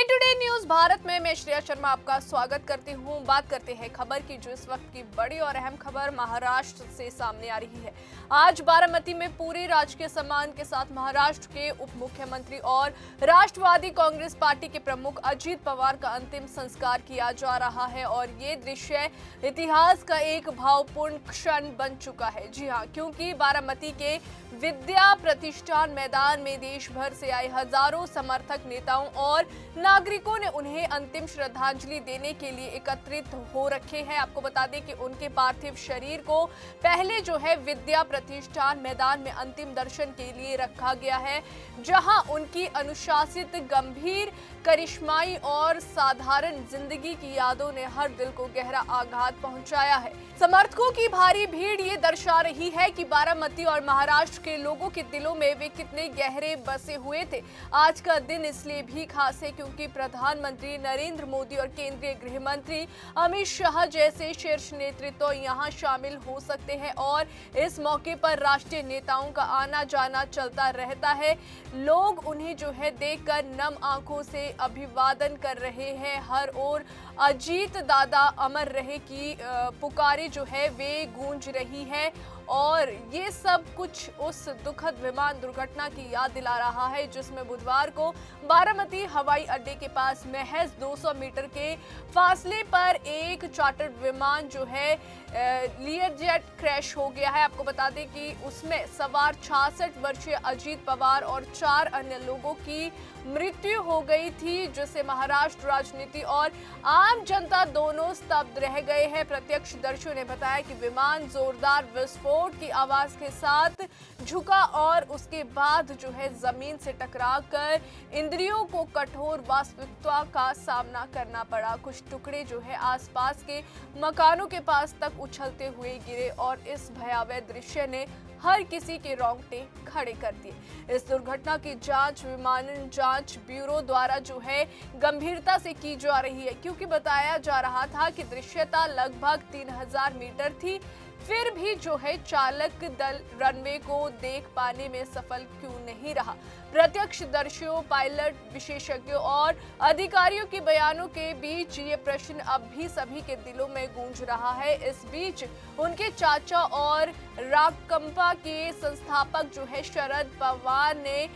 Day to day news Bharat में मैं श्रेया शर्मा आपका स्वागत करती हूं। बात करते हैं खबर की, जो इस वक्त की बड़ी और अहम खबर महाराष्ट्र से सामने आ रही है। आज बारामती में पूरे राजकीय सम्मान के साथ महाराष्ट्र के उप मुख्यमंत्री और राष्ट्रवादी कांग्रेस पार्टी के प्रमुख अजीत पवार का अंतिम संस्कार किया जा रहा है और ये दृश्य इतिहास का एक भावपूर्ण क्षण बन चुका है। जी हाँ, क्योंकि बारामती के विद्या प्रतिष्ठान मैदान में देश भर से आए हजारों समर्थक, नेताओं और नागरिकों ने उन्हें अंतिम श्रद्धांजलि देने के लिए एकत्रित हो रखे हैं। आपको बता दें कि उनके पार्थिव शरीर को पहले जो है विद्या प्रतिष्ठान मैदान में अंतिम दर्शन के लिए रखा गया है, जहां उनकी अनुशासित, गंभीर, करिश्माई और साधारण जिंदगी की यादों ने हर दिल को गहरा आघात पहुंचाया है। समर्थकों की भारी भीड़ ये दर्शा रही है कि बारामती और महाराष्ट्र के लोगों के दिलों में वे कितने गहरे बसे हुए थे। आज का दिन इसलिए भी खास है क्योंकि प्रधानमंत्री नरेंद्र मोदी और केंद्रीय गृह मंत्री अमित शाह जैसे शीर्ष नेतृत्व यहां शामिल हो सकते हैं और इस मौके पर राष्ट्रीय नेताओं का आना जाना चलता रहता है। लोग उन्हें जो है देखकर नम आंखों से अभिवादन कर रहे हैं। हर ओर अजीत दादा अमर रहे की पुकारे जो है वे गूंज रही है और ये सब कुछ उस दुखद विमान दुर्घटना की याद दिला रहा है, जिसमें बुधवार को बारामती हवाई अड्डे के पास महज 200 मीटर के फासले पर एक चार्टर्ड विमान जो है लियरजेट क्रैश हो गया है। आपको बता दें कि उसमें सवार 66 वर्षीय अजीत पवार और 4 अन्य लोगों की मृत्यु हो गई थी, जिससे महाराष्ट्र राजनीति और आम जनता दोनों स्तब्ध रह गए हैं। प्रत्यक्षदर्शियों ने बताया कि विमान जोरदार विस्फोट की आवाज के साथ झुका और उसके बाद जो है जमीन से टकराकर इंद्रियों को कठोर वास्तविकता का सामना करना पड़ा। कुछ टुकड़े जो है आसपास के मकानों के पास तक उछलते हुए गिरे और इस भयावह दृश्य ने हर किसी के रोंगटे खड़े कर दिए। इस दुर्घटना की जांच विमानन जांच ब्यूरो द्वारा जो है गंभीरता से की जा रही है, क्योंकि बताया जा रहा था कि दृश्यता लगभग 3000 मीटर थी, फिर भी जो है चालक दल रनवे को देख पाने में सफल क्यों नहीं रहा। प्रत्यक्षदर्शियों, पायलट, विशेषज्ञों और अधिकारियों के बयानों के बीच ये प्रश्न अब भी सभी के दिलों में गूंज रहा है। इस बीच उनके चाचा और राकंपा के संस्थापक जो है शरद पवार ने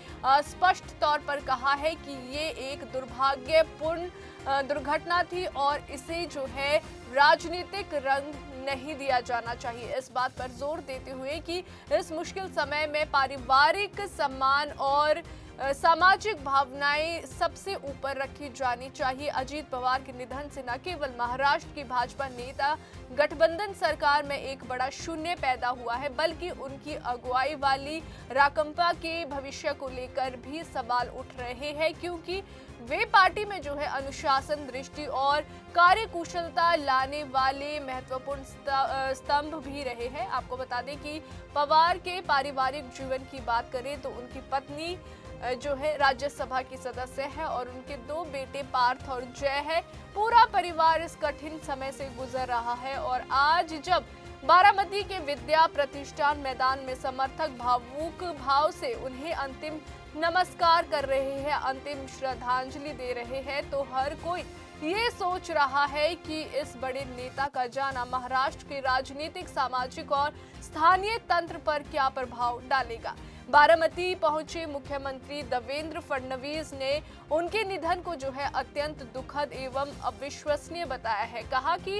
स्पष्ट तौर पर कहा है कि ये एक दुर्भाग्यपूर्ण दुर्घटना थी और इसे जो है राजनीतिक रंग नहीं दिया जाना चाहिए। इस बात पर जोर देते हुए कि इस मुश्किल समय में पारिवारिक सम्मान और सामाजिक भावनाएं सबसे ऊपर रखी जानी चाहिए। अजीत पवार के निधन से न केवल महाराष्ट्र की भाजपा नेता गठबंधन सरकार में एक बड़ा शून्य पैदा हुआ है, बल्कि उनकी अगुवाई वाली राकंपा के भविष्य को लेकर भी सवाल उठ रहे हैं, क्योंकि वे पार्टी में जो है अनुशासन, दृष्टि और कार्यकुशलता लाने वाले महत्वपूर्ण स्तंभ भी रहे हैं। आपको बता दें कि पवार के पारिवारिक जीवन की बात करें तो उनकी पत्नी जो है राज्यसभा की सदस्य है और उनके 2 बेटे पार्थ और जय है। पूरा परिवार इस कठिन समय से गुजर रहा है और आज जब बारामती के विद्या प्रतिष्ठान मैदान में समर्थक भावुक भाव से उन्हें अंतिम नमस्कार कर रहे हैं, अंतिम श्रद्धांजलि दे रहे हैं, तो हर कोई ये सोच रहा है कि इस बड़े नेता का जाना महाराष्ट्र के राजनीतिक, सामाजिक और स्थानीय तंत्र पर क्या प्रभाव डालेगा। बारामती पहुंचे मुख्यमंत्री देवेंद्र फडणवीस ने उनके निधन को जो है अत्यंत दुखद एवं अविश्वसनीय बताया है। कहा कि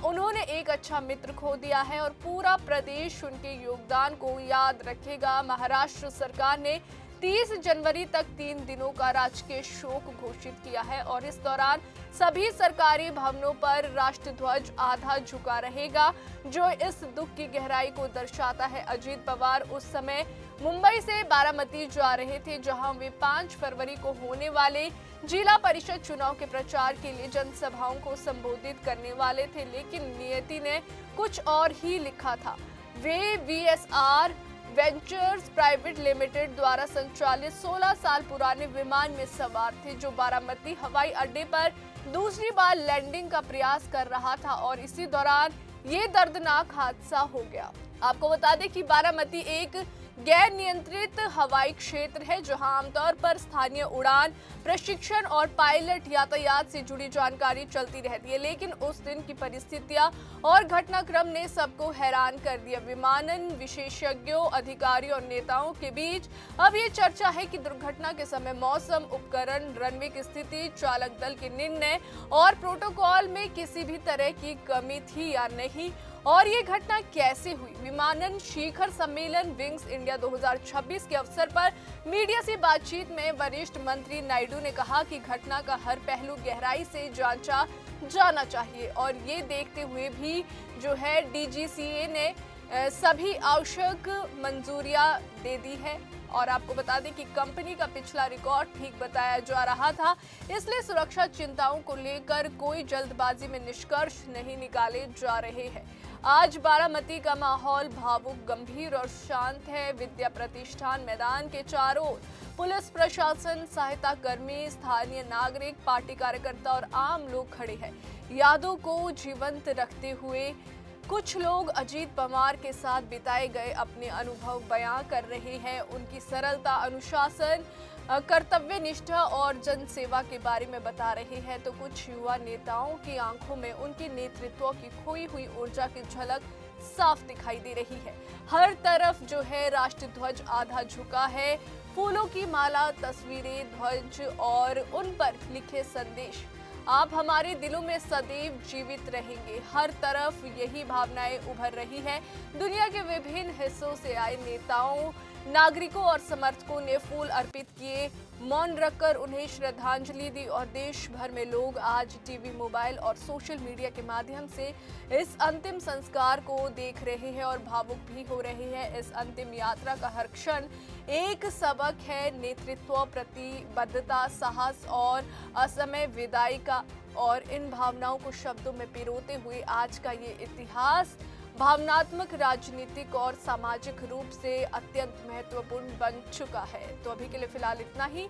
उन्होंने एक अच्छा मित्र खो दिया है और पूरा प्रदेश उनके योगदान को याद रखेगा। महाराष्ट्र सरकार ने 30 जनवरी तक 3 दिनों का राजकीय शोक घोषित किया है और इस दौरान सभी सरकारी भवनों पर राष्ट्रध्वज आधा झुका रहेगा, जो इस दुख की गहराई को दर्शाता है। अजीत पवार उस समय मुंबई से बारामती जा रहे थे, जहां वे 5 फरवरी को होने वाले जिला परिषद चुनाव के प्रचार के लिए जनसभाओं को संबोधित करने वाले थे, लेकिन नियति ने कुछ और ही लिखा था। वे वीएसआर वेंचर्स प्राइवेट लिमिटेड द्वारा संचालित 16 साल पुराने विमान में सवार थे, जो बारामती हवाई अड्डे पर दूसरी बार लैंडिंग का प्रयास कर रहा था और इसी दौरान ये दर्दनाक हादसा हो गया। आपको बता दें कि बारामती एक गैर नियंत्रित हवाई क्षेत्र है, जहां आमतौर पर स्थानीय उड़ान प्रशिक्षण और पायलट यातायात से जुड़ी जानकारी चलती रहती है। लेकिन उस दिन की परिस्थितियां और घटनाक्रम ने सबको हैरान कर दिया। विमानन विशेषज्ञों, अधिकारियों और नेताओं के बीच अब ये चर्चा है कि दुर्घटना के समय मौसम, उपकरण, रनवे की स्थिति, चालक दल के निर्णय और प्रोटोकॉल में किसी भी तरह की कमी थी या नहीं, और ये घटना कैसे हुई। विमानन शिखर सम्मेलन विंग्स इंडिया 2026 के अवसर पर मीडिया से बातचीत में वरिष्ठ मंत्री नायडू ने कहा कि घटना का हर पहलू गहराई से जांचा जाना चाहिए, और ये देखते हुए भी जो है डीजीसीए ने सभी आवश्यक मंजूरियां दे दी है। और आपको बता दें कि कंपनी का पिछला रिकॉर्ड ठीक बताया जा रहा था, इसलिए सुरक्षा चिंताओं को लेकर कोई जल्दबाजी में निष्कर्ष नहीं निकाले जा रहे हैं। आज बारामती का माहौल भावुक, गंभीर और शांत है। विद्या प्रतिष्ठान मैदान के चारों ओर पुलिस प्रशासन, सहायता कर्मी, स्थानीय नागरिक, पार्टी कार्यकर्ता और आम लोग खड़े हैं, यादों को जीवंत रखते हुए। कुछ लोग अजीत पवार के साथ बिताए गए अपने अनुभव बयां कर रहे हैं, उनकी सरलता, अनुशासन, कर्तव्य निष्ठा और जन सेवा के बारे में बता रहे हैं। तो कुछ युवा नेताओं की आंखों में उनके नेतृत्व की खोई हुई ऊर्जा की झलक साफ दिखाई दे रही है। हर तरफ जो है राष्ट्र ध्वज आधा झुका है, फूलों की माला, तस्वीरें, ध्वज और उन पर लिखे संदेश, आप हमारे दिलों में सदैव जीवित रहेंगे। हर तरफ यही भावनाएं उभर रही है। दुनिया के विभिन्न हिस्सों से आए नेताओं, नागरिकों और समर्थकों ने फूल अर्पित किए, मौन रखकर उन्हें श्रद्धांजलि दी, और देश भर में लोग आज टीवी, मोबाइल और सोशल मीडिया के माध्यम से इस अंतिम संस्कार को देख रहे हैं और भावुक भी हो रहे हैं। इस अंतिम यात्रा का हर क्षण एक सबक है, नेतृत्व, प्रतिबद्धता, साहस और असमय विदाई का। और इन भावनाओं को शब्दों में पिरोते हुए आज का ये इतिहास भावनात्मक, राजनीतिक और सामाजिक रूप से अत्यंत महत्वपूर्ण बन चुका है। तो अभी के लिए फिलहाल इतना ही।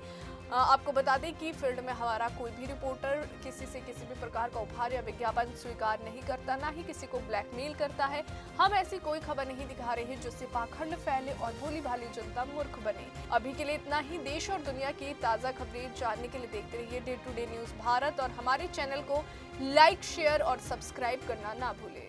आपको बता दें कि फील्ड में हमारा कोई भी रिपोर्टर किसी से किसी भी प्रकार का उपहार या विज्ञापन स्वीकार नहीं करता, ना ही किसी को ब्लैकमेल करता है। हम ऐसी कोई खबर नहीं दिखा रहे हैं जिससे पाखंड फैले और भोली भाली जनता मूर्ख बने। अभी के लिए इतना ही। देश और दुनिया की ताज़ा खबरें जानने के लिए देखते रहिए day to day news Bharat, और हमारे चैनल को लाइक, शेयर और सब्सक्राइब करना ना भूलें।